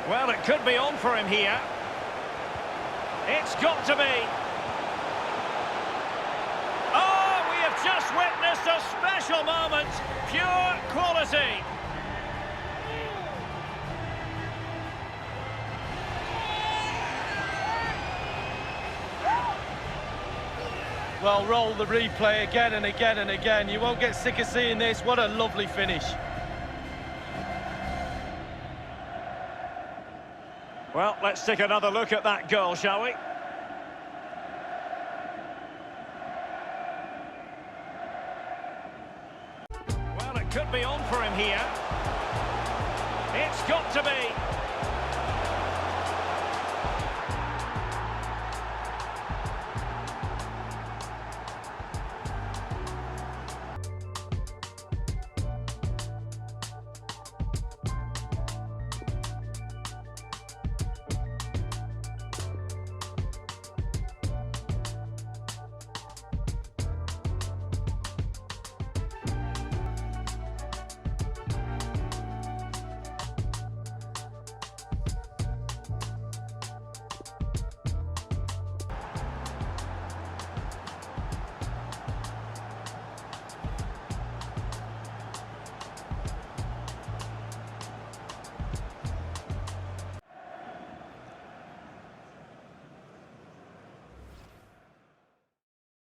Well, it could be on for him here. It's got to be. Oh, we have just witnessed a special moment. Pure quality. Well, roll the replay again and again and again. You won't get sick of seeing this. What a lovely finish. Well, let's take another look at that goal, shall we? Well, it could be on for him here. It's got to be.